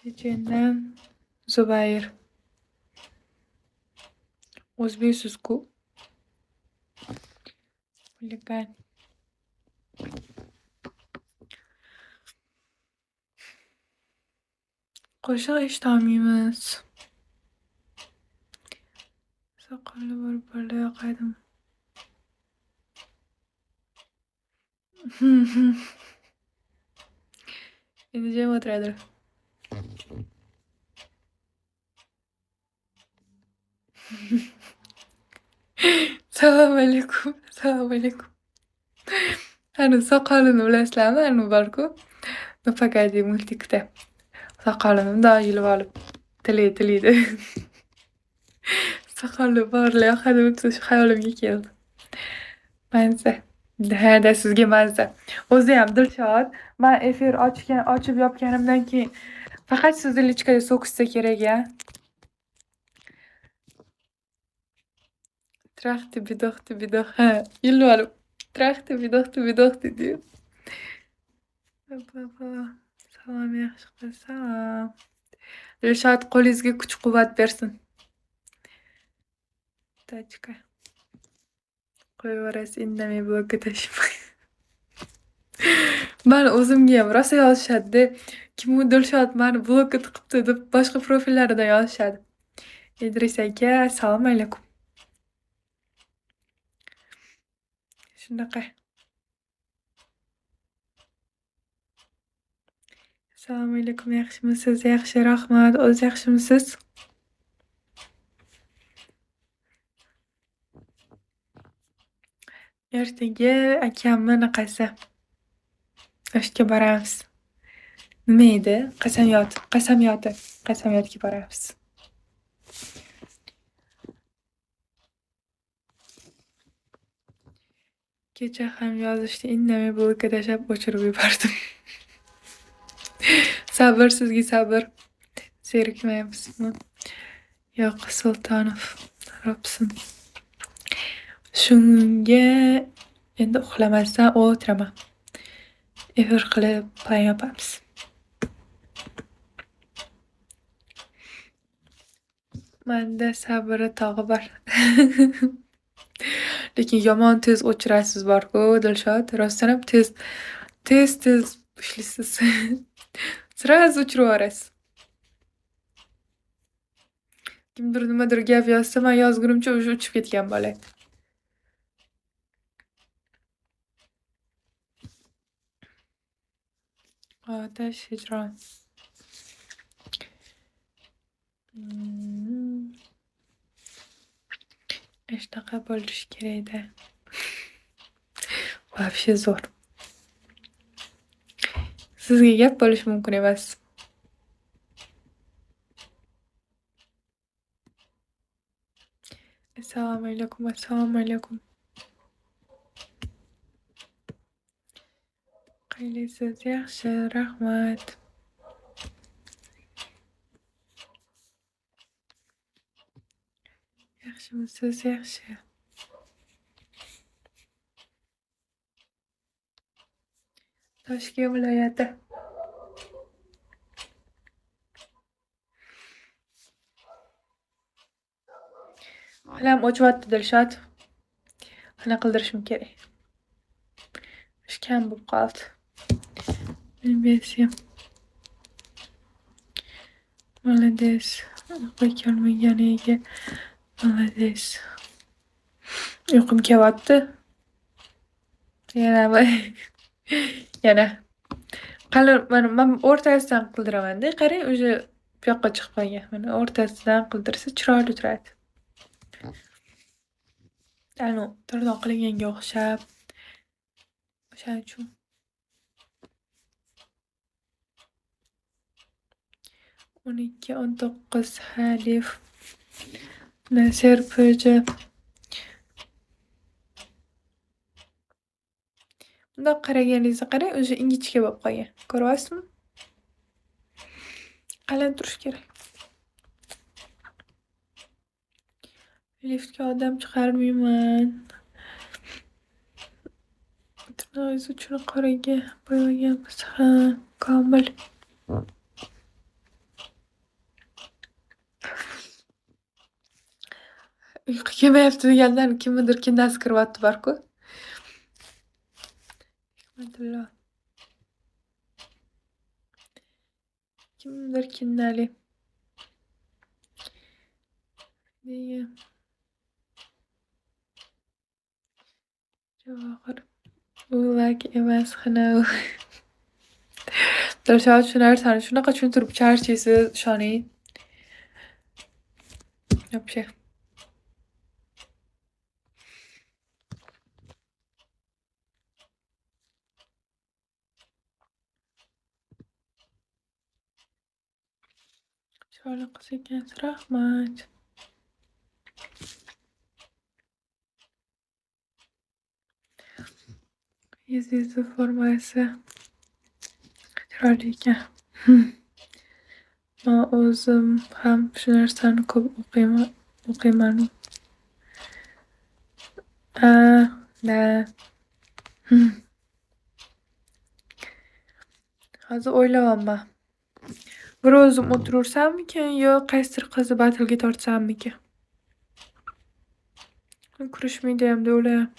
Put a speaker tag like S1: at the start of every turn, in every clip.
S1: Chechendan Zubayr. O'zbeksiz-ku. Xuligan. Qo'shiq eshitolmaymiz. Soqoli bor bola yoqaydimi? Endi jim o'tiradi. Assalomu alaykum. Assalomu alaykum. Hani soqolini bilasizlarmi? Hani bor-ku. Nafaqat multikda. Soqolini bundoq yulib olib tilaydi. Soqoli borlar yoqadi deb shu xayolimga keldi. Maysa. Da sizga maysa. O'ziyam Dilshod. Men efir ochib yopganimdan keyin faqat sizni lichkaga so'kishsa kerak-a. Трахты bidoq. Ha, yulib olib. Трахты bidoq dedi. Salom yaxshi qilsam. Dilshod qo'lingizga kuch-quvvat bersin. Tachka. Qo'yaverasiz, indamay blokka tashib. Men o'zimga ham rosa yozishadi. Kim u Dilshod meni blokka tiqibdi deb boshqa profillaridan yozishadi. Idris aka, assalomu alaykum. Shunaqa. Assalomu alaykum, yaxshimisiz? Yaxshi, rahmat. O'z yaxshimisiz? Ertaga akamni naqasi. Oshga boramiz. Nima edi? Qasamyotga boramiz. Kecha ham yozishdi, indamay blokka tashab o'chirib yubordim. Sabr, sizga sabr. Zerikmayapsizmi? Yo'q, Sultonov. Robson. Shunga endi uxlamasdan o'tiraman. Efir qilib plan yopamiz. Menda sabri tog'i bor. Lekin yomon tez o'chirasiz bor-ku, Dilshod. Rostdan ham tez ishlaysiz. Sraz o'chirib yuborasiz. Kimdir nimadir gap yozsa, men yozgunimcha o'sha uchib ketgan bo'ladi. Otash hijron. Shunaqa bo'lishi kerak-da. Вообще zo'r. Sizga gap bo'lishi mumkin emas. Assalomu alaykum. Qaylisiz? Yaxshi, rahmat. Yaxshimisiz? Yaxshi. Toshkent viloyati. Qalam o'chyapti Dilshod. Qana qildirishim kerak. Ishkam bo'lib qoldi. Bilmaysan. Молодец. Uyqu kelmaganiga молодец. Uyqum kelyapti. Yana. Men o'rtasidan qildiraman-da. Qarang, o'sha bu yoqqa chiqib qolgan. Mana o'rtasidan qildirsa chiroyli turadi. Ano, tirnoq qilinganga o'xshab. O'shaning uchun. o'n ikki 19 Halif Nasir Po'ja. Bundoq qaraganingizda qarang, o'sha ingichka bo'lib qolgan. Ko'ryapsizmi? Qalin turish kerak. Liftga odam chiqarmayman. Tirnoqingiz uchun qoraga bo'yaganmiz. Ha, komil. Uyqu kelmayapti degandan kimnidir kindasi kiryapti barku. Hikmatillo. Kimdir kindali. Degan. Javohir. O'ylak emas xina. Dilshod shu narsani shunaqa tushuntirib charchaysiz, ishoning. Вообще. Chiroyli qiz ekansiz, rahmat. Yuzingizni formasi chiroyli ekan. Men o'zim ham shu narsani ko'p o'qiyman. Da. Hozir o'ylayapman. Bir o'zim o'tirursammikan yo qaysidir qizni battle'ga tortsammikan? Kurashmaydiyam deb o'ylayman.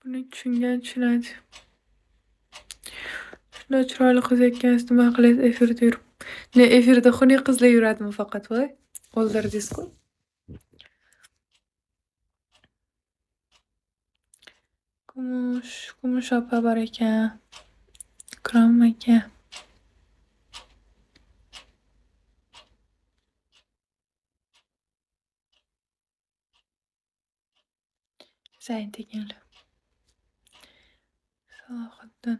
S1: Buni tushungan tushunadi. Shunday chiroyli qiz ekansiz, nima qilaysiz efirda yurib? Ne, efirda xunuk qizlar yuradimi faqat voy? O'ldirdingiz-ku. Kumush opa bor ekan. Ikrom aka. Zayn deganlar. Salohiddin.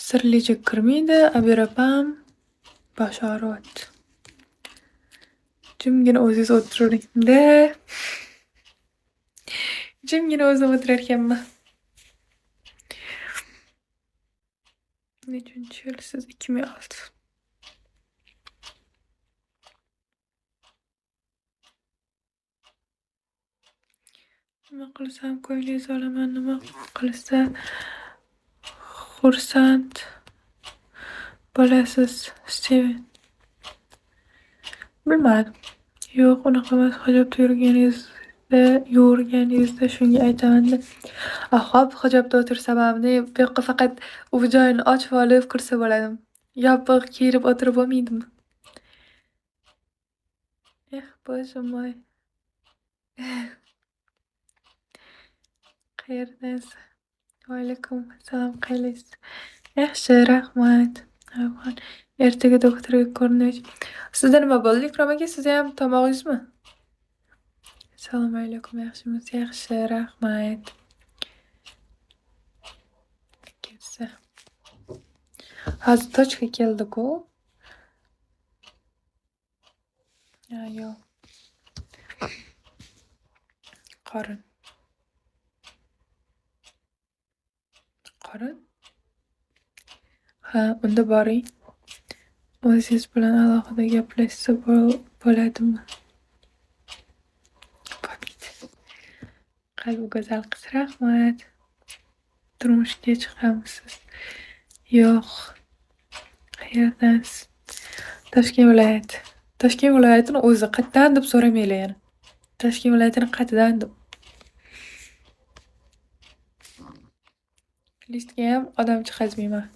S1: Sirlicha kirmaydi, Abirapam bosh og'riyapti. Jimgina o'zingiz o'tiring-da. Jimgina o'zim o'tirarkanman. Nechinchi yil siz? 2006. Nima qilsam ko'nglingiz olaman, nima qilsa xursand bo'lasiz, Steven. Bilmadim. Yo'q, unaqa emas. Hijobda yurganingizda shunga aytaman-da. Hop, hijobda o'tirish sababini bu yoqqa faqat u joyini ochib olib kirsa bo'ladimi? Yopiq kiyib o'tirib bo'lmaydimi? Boshim-oy. Qayerdasiz? Vaalaykum assalom, qayersiz? Yaxshi, rahmat. Ertaga doktorga ko'rinish. Sizda nima bo'ldi, Ikrom aka? Sizda ham tomog'ingizmi? Assalomu alaykum, yaxshimisiz? Yaxshi, rahmat. Kelsa. Hozir tochka keldi-ku. Yo'q. Qorin. Ha, unda boring. O'zingiz bilan alohida gaplashsa bo'ladimi? Qalbi go'zal qiz, rahmat. Turmushga chiqamisiz? Yo'q. Qayerdasiz? Toshkent viloyati. Toshkent viloyatini o'zi qayerdan deb so'ramanglar yana. Toshkent viloyatini qayerdan deb. Listga ham odam chiqazmayman.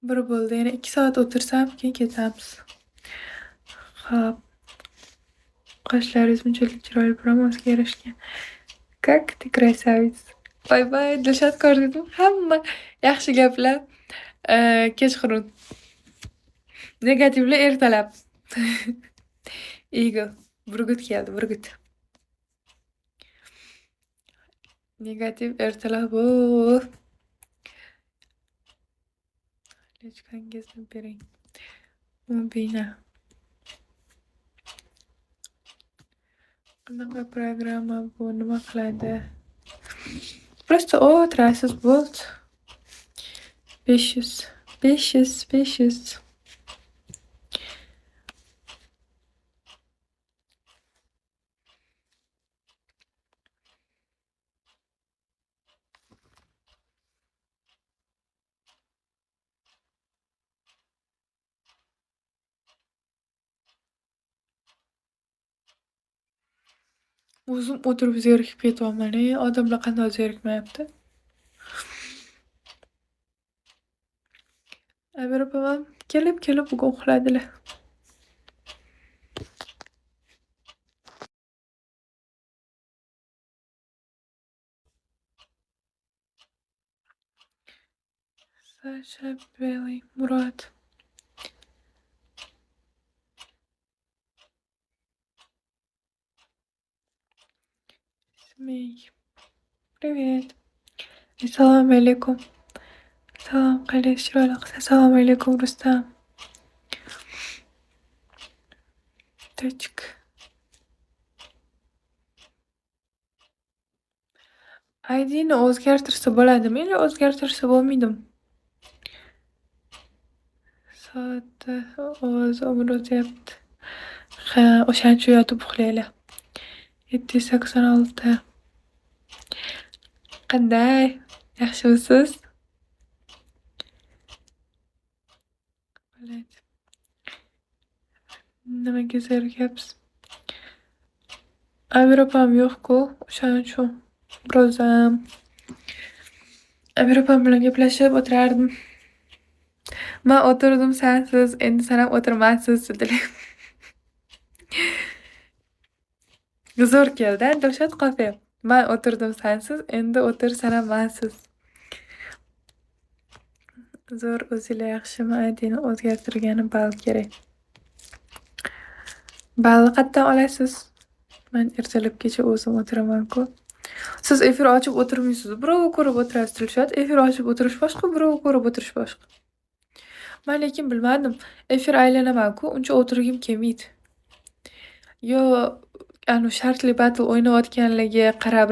S1: Bir bo'ldi, yana 2 soat o'tirsam, keyin ketamiz. Xo'p. Qoshlaringiz bunchalik chiroyli promosga yarashgan. Как ты красавец. Bay-bay, Dilshod ko'rdingizmi? Hamma yaxshi gaplar kechqurun. Negativlar ertalab. Ego. Burgut keldi, burgut. Negativ ertalab. Lechkangizni bering. Mubina. Qanaqa programma bu? Nima qiladi? Просто o'tirasiz, bo'ldi. 500. O'zim o'tirib zerikib ketyapman. Odamlar qanday zerikmayapti? Amir opam kelib bugun uxladilar. Sasha, Belly, Murat. Змей. Привет. Assalomu alaykum. Salom, qaylish chiroyli qiz. Assalomu alaykum, Rustam. Tinchlik. ID'ni o'zgartirsa bo'ladimi yo o'zgartirsa bo'lmaydimi? Soati ovozi o'tyapti. Ha, o'shancha yotib uxlaylar. 786. Qanday? Yaxshimisiz? Bo'ladi. Nimaga zerikapsiz? Amir opam yo'q-ku, o'shaning uchun biroz Amir opam bilan gaplashib o'tirardim. Men o'tirdim sensiz, endi sen ham o'tirmaysiz dedilar. Zo'r keldi, Dilshod qo'fi. Men o'tirdim sensiz, endi o'tir sen ham mensiz. Zo'r o'zinglar yaxshimi? ID'ni o'zgartirganim bal kerak. Balni qayerdan olasiz? Men ertalabgacha o'zim o'tiraman-ku. Siz efir ochib o'tirmaysiz. Birovga ko'rib o'tirasiz Dilshod. Efir ochib o'tirish boshqa, birovga ko'rib o'tirish boshqa. Men lekin bilmadim. Efir aylanaman-ku, uncha o'tirgim kelmaydi. Yo, shartli battle o'ynayotganlarga qarab